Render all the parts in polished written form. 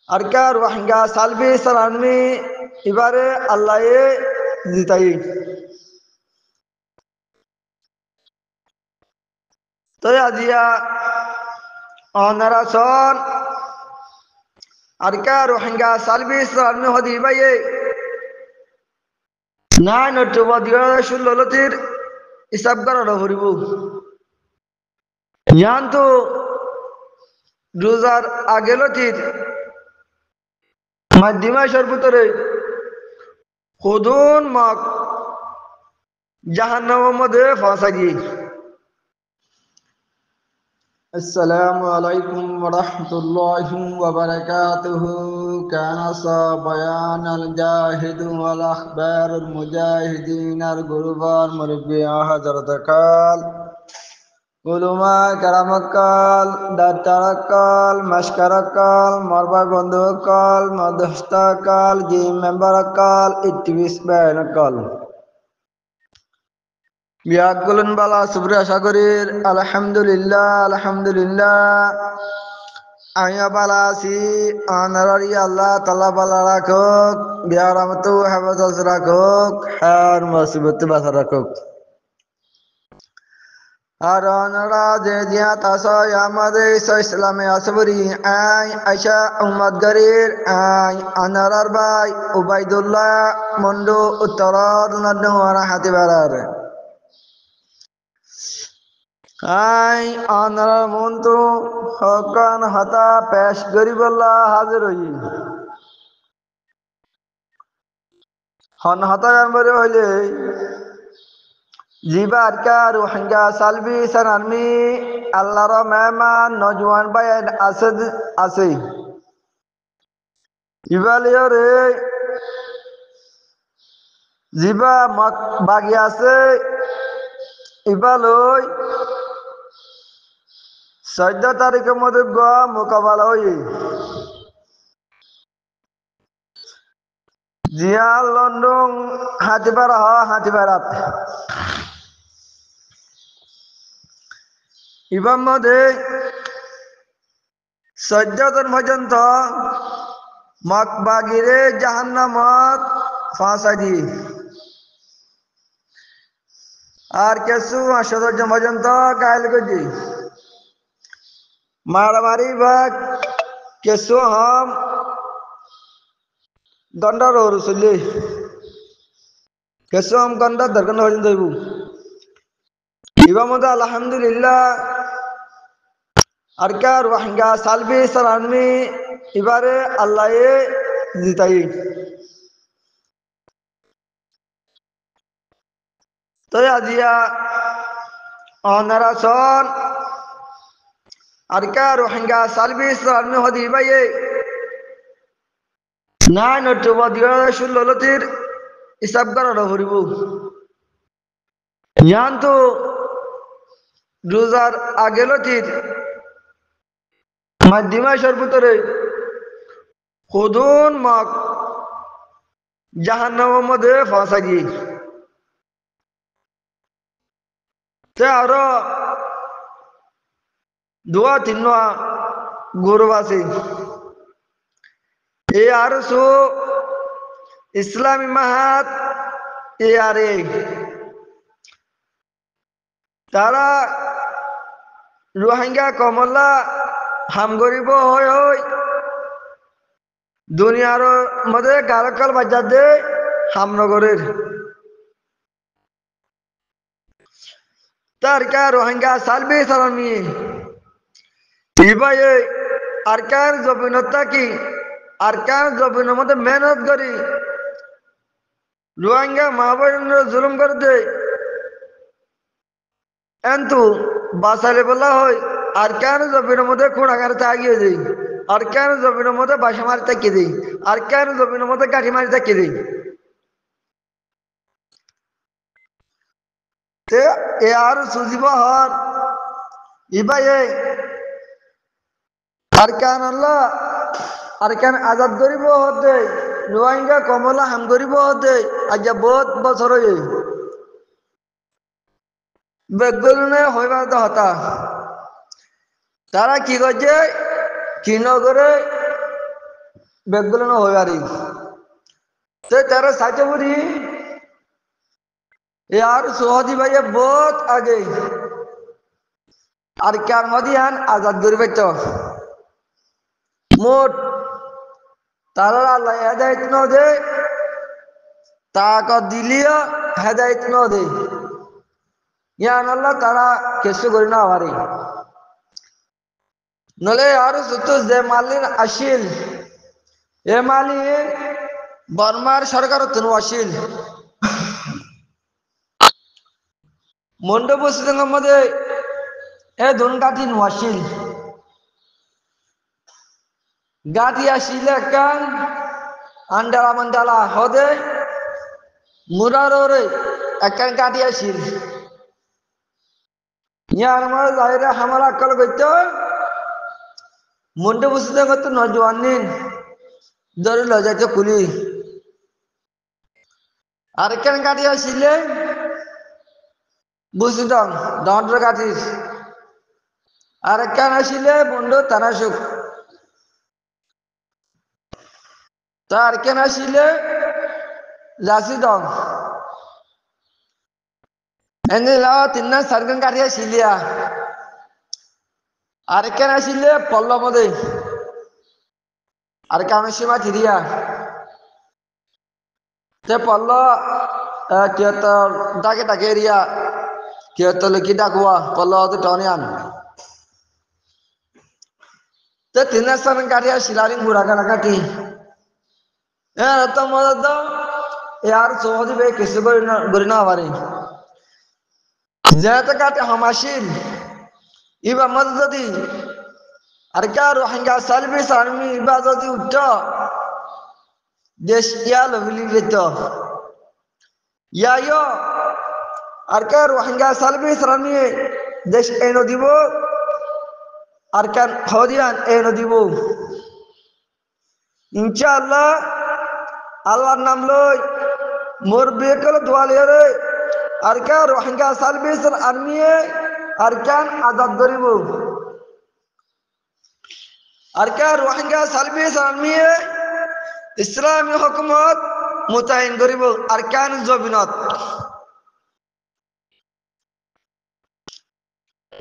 Arka Rohingya Salvi Saranmi Ibare Allah জিতাই তো আজিয়া অনারাসন Arka Rohingya Salvi Saranmi হদি ভাইয়ে না নটুবা দিয়া শুনলতির হিসাব করা হরিব ইয়ান তো রোজার আগেলতির মাধ্যমা সর্বতরে খুদুন মাক জাহান্নামের মধ্যে ফাঁসাই السلام عليكم ورحمة الله وبركاته كان بيان الجاهد والأخبار المجاهدين الغربان مربيا حضرت قال علماء کرام قال دكتور قال مشکر قال مربع بندو قال مدرسة قال جيم ممبر قال اتبس بين قال বিয়াগুলন বালা সুবরে আশা করির আলহামদুলিল্লাহ আলহামদুলিল্লাহ আয়া বালা আছি আনারি আল্লাহ তাআলা বালা রাখুক বিয়ারামতু হেফাজত রাখুক আর মুসিবত বাঁচা রাখুক আর অনারা যে জিয়া তাসায় আমাদের ইসলামে আসবরি আই আয়শা উম্মত গরির আই আনারার ভাই উবাইদুল্লাহ মন্ডু উত্তরার নদওয়ারা হাতিবারার আই আনার মন্তু হকান হাতা পেশ গরিবল্লাহ হাজির হই হন হাতা গানবরে হইলে জিবার কা রোহিঙ্গা সালবি সানারমি আল্লাহর মেহমান নজওয়ান ভাই আছে ইবালিয়রে জিবা মত বাগি আছে ইবালই 14 তারিখের মধ্যে মোকাবেলা হই জিয়া লন্ডন হাতিবারাত ইবার মধ্যে 14 জন পর্যন্ত মকবাগিরে জাহান্নামত ফাঁসাই আর কিছু 18 জন পর্যন্ত গায়েল করে মারামারি বা কিছু হাম গন্ডার রসুলি কিছু হাম গন্ডার দরকার পর্যন্ত হইব ইবার মধ্যে আলহামদুলিল্লাহ আরকা রোহিঙ্গা সালভি সারানমি এবারে আল্লাহ জিতাই তো আজিয়া অনারাসন আরকা রোহিঙ্গা সালভি সারানমি হদি ভাইয়ে না নটুবা দিয়া শুনলতির হিসাব করা হরিব ইয়ান তো রোজার আগেলতির মাধ্যমা সর্বতরে খুদুন মাক জাহান্নামের মধ্যে ফাঁসাই তে আরো দুয়া তিন গৌরব আছে এ আর সো ইসলামী মাহাত এ আরে তারা রোহিঙ্গা কমলা হাম গরিব হয় দুনিয়ার মধ্যে গারকাল বাজার দে হামনগরের তার কা রোহিঙ্গা সালবি সালামি ইবাই আরকার জবিনতা কি আরকার জবিনের মধ্যে মেহনত করি রোহিঙ্গা মা বোনের জুলুম করে দে এন্তু বাসালে বলা হয় আরকার জবিনের মধ্যে খুঁড়াগার তাগিয়ে দেই আরকার জবিনের মধ্যে বাসা মারি তাকিয়ে দেই আরকার জবিনের মধ্যে কাঠি মারি তাকিয়ে দেই তে এ আর সুজিব হর ইবাই আরকান আল্লাহ আরকান আজাদ করিব হতে রোহিঙ্গা কমলা হাম করিব হতে আজ বহুত বছর হয়ে বেগুনে হইবার তো হতা তারা কি করছে কি নগরে বেগুলো না হয়ে আরি তো তারা সাইতে বুড়ি यार सोहदी भाई बहुत आगे আর কার মদিয়ান আজাদ করিবে তো মোট তারা আল্লাহ হেদায়েত ন দে তাক দিলিও হেদায়েত ন দে ইয়ান আল্লাহ তারা কিছু করি না পারে নলে আর সুতো যে মালিন আসিল এ মালিন বর্মার সরকার তনু আসিল মন্ডপ বসিদের মধ্যে এ ধন কাঠি নোয়াশিল গাঠি আসিলে কান আন্ডালা মান্ডালা হদে মুরারে একান গাঠি আসিল ইয়ার মধ্যে যাইরে হামলা কল গইতো মন্ডপ বসিদের মতো নজওয়ান নিন ধরে লজাইতে কুলি আর একান গাঠি আসিলে বুঝিতাম দন্ডর গাঠি আর একান আসিলে বন্ধু তানাসুক তার কেন আসিলে লাসি দম এনে লাও তিননা সারগন কাটিয়া শিলিয়া আর কেন আসিলে পল্ল মদে আর কেন সীমা থিরিয়া তে পল্ল কিয়ত ডাকে ডাকে এরিয়া কিয়ত লিখি ডাকুয়া পল্ল হতে টনিয়ান তে তিননা সারগন কাটিয়া শিলারিং বুড়া কানা কাটি তো মজা দাও यार सोहदी भाई किसी को गुरना हमारे ज़्यादा काटे हमाशिल इबा मददी अरे क्या रोहिंग्या सालबी सारमी इबा जदी उठा देश या लवली लेतो या यो अरे क्या रोहिंग्या सालबी सारमी देश एनो दिवो अरे क्या होदियान एनो दिवो इंशाअल्लाह अल्लाह नाम लो मोर बेकल दुआले अरकान रोहिंग्या सालबेसर आर्मी अरकान आजाद करिबो अरकान रोहिंग्या सालबेसर आर्मी इस्लामी हुकूमत मुतायन करिबो अरकान जबिनत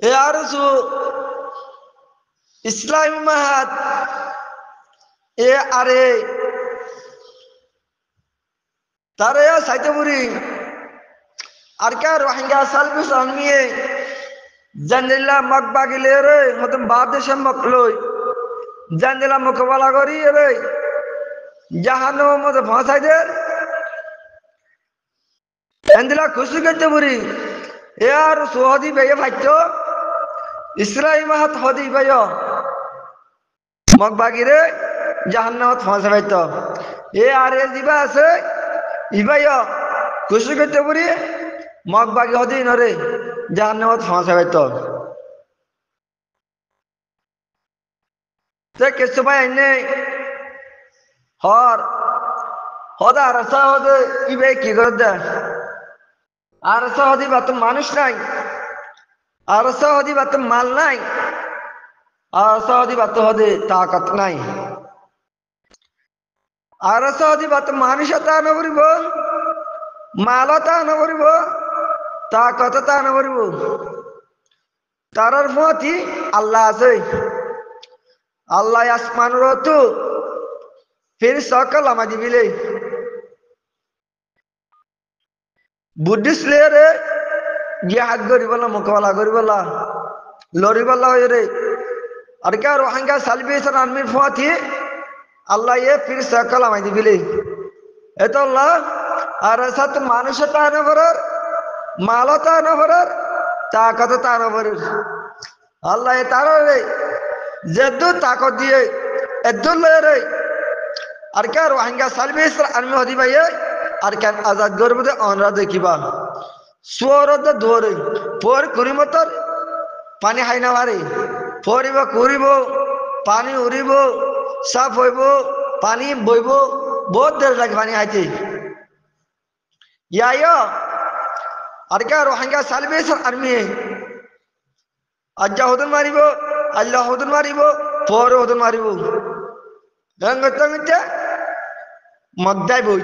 ए आरसु इस्लामी महत ए आरे तारे या साइतबुरी अरका रोहिंग्या सालबिस आर्मी जंजिला मकबागी ले रे मतलब बादेश मकलोय जंजिला मुकबला करी रे जहानो मत भाषाई दे जंजिला खुशी करते बुरी यार सोहदी भाई भाइयो इस्राइल महत होदी भाइयो मकबागी रे जहानो मत भाषाई तो ये आरे जीवा से इबायो खुशी करते बुरी मकबागी होदी नरे जहानो मत भाषाई तो ते किस भाई ने और होदा रसा होदे इबे की करदा आरसा होदी बात मानुष नहीं आरसा होदी बात माल नहीं आरसा होदी बात होदे ताकत नहीं आरसा होदी बात मानुषता न करिबो मालता न करिबो ताकतता न करिबो तारार मति আল্লাহ আছে আল্লাহ আসমান রতু फिर सकल আমাদি বিলে বুদ্ধিস্ট লেরে জিহাদ করিবলা মোকাবেলা করিবলা লড়িবলা হইরে আর কে রোহিঙ্গা সালভেশন আর্মির ফাতি আল্লাহ এ फिर सकल আমাদি বিলে এত আল্লাহ আর সাত মানুষতা না করার মালতা না করার তাকততা না করার আল্লাহ এ তারে যেদু তাকত দিয়ে এদুল লেরে আর কে রোহিঙ্গা সালভেশন আর্মি হদি ভাই আর কেন আজাদ গর্বদে অনরা দেখিবা সুরদ ধরে পর কুরিমতর পানি হাইনা মারে পরিব কুরিব পানি উড়িব সাফ হইব পানি বইব বহুত দের লাগে পানি হাইতে ইয়ায়ো আর কে রোহিঙ্গা সালভেশন আর্মি আজ্জা হুদুন মারিব আল্লাহ হুদুন মারিব পর হুদুন মারিব গঙ্গতে মগদাই বই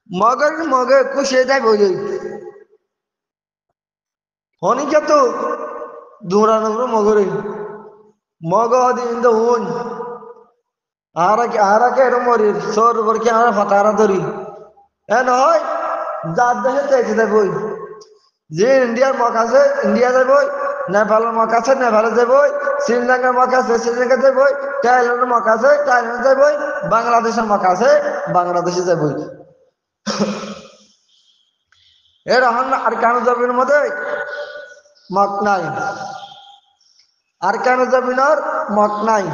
মগর মগে কুশে যাই বই হনিকা তো দৌড়ানো মগরে মগ দিন হুন আহারাকে এরম মরির সর কি আমরা ফাতারা ধরি হ্যাঁ নয় যার দেশে চাইতে যাবই যে ইন্ডিয়ার মগ আছে ইন্ডিয়া যাবই নেপালের মগ আছে নেপালে যাবই শ্রীলঙ্কার মগ আছে শ্রীলঙ্কা যাবই থাইল্যান্ডের মগ আছে থাইল্যান্ড যাবই বাংলাদেশের মগ আছে বাংলাদেশে যাবই এর আর কেন জমির মধ্যে মগ নাই আর কেন জমিনের মগ নাই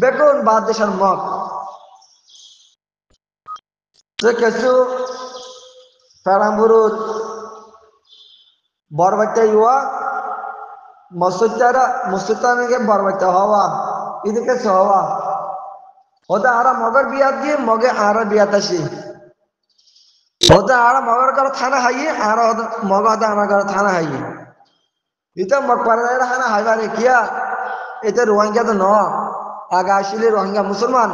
বেগুন বাদ দেশের মগ যে কিছু পেরাম্বুরুত বরবাইতে ইয়া মসুতারা নাকি বরবাইতে হওয়া এদিকে হওয়া ওতে আরা মগর বিয়াত দিয়ে মগে আরা বিয়াত আসি ওতে আরা মগর ঘর থানা হাইয়ে আর মগ হতে আমার ঘর থানা হাইয়ে এটা মগ পারে হানা হাইবারে কিয়া এটা রোহিঙ্গা তো ন আগা আসলে রোহিঙ্গা মুসলমান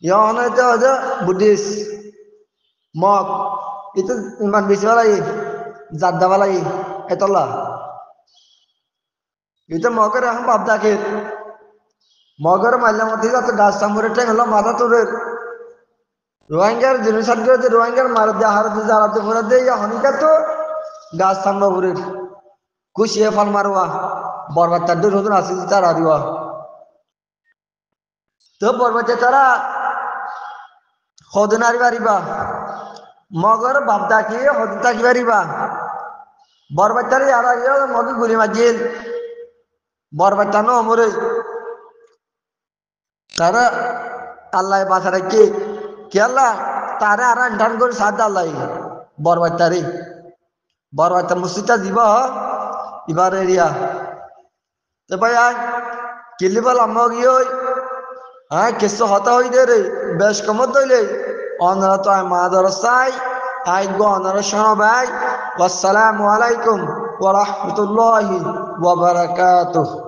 ইহনে তো হচ্ছে বুদ্ধিস্ট মগ itu iman biswa lagi zat dawa lagi itulah itu moger yang bab dakir moger malam mati itu gas samur itu kalau mata turun rohingya jenis harga itu rohingya marah dia harus jalan itu pura dia ya honika tuh gas samur pura kush ya fal marwa borbat tadur itu nasi cara dia tuh borbat cara khodunari bariba মগর বাপদা কি হতে থাকি পারিবা বরবাচ্চারে আর আগে মগে গুলি মাজিল বরবাচ্চা no মরে তারা আল্লাহ বাসা রাখি কি আল্লাহ তারা আর আন্ঠান করে সাথ আল্লাহ বরবাচ্চা মুসিদটা দিব এবার এরিয়া তো ভাই কিলি বল আমগি হ্যাঁ কিছু হতা হই দে রে বেশ কমত দইলে অনারা তো মাদ্রাসাই আইগো অনারা শোনাবাই আসসালামু আলাইকুম ওয়া রাহমাতুল্লাহি ওয়া বারাকাতুহু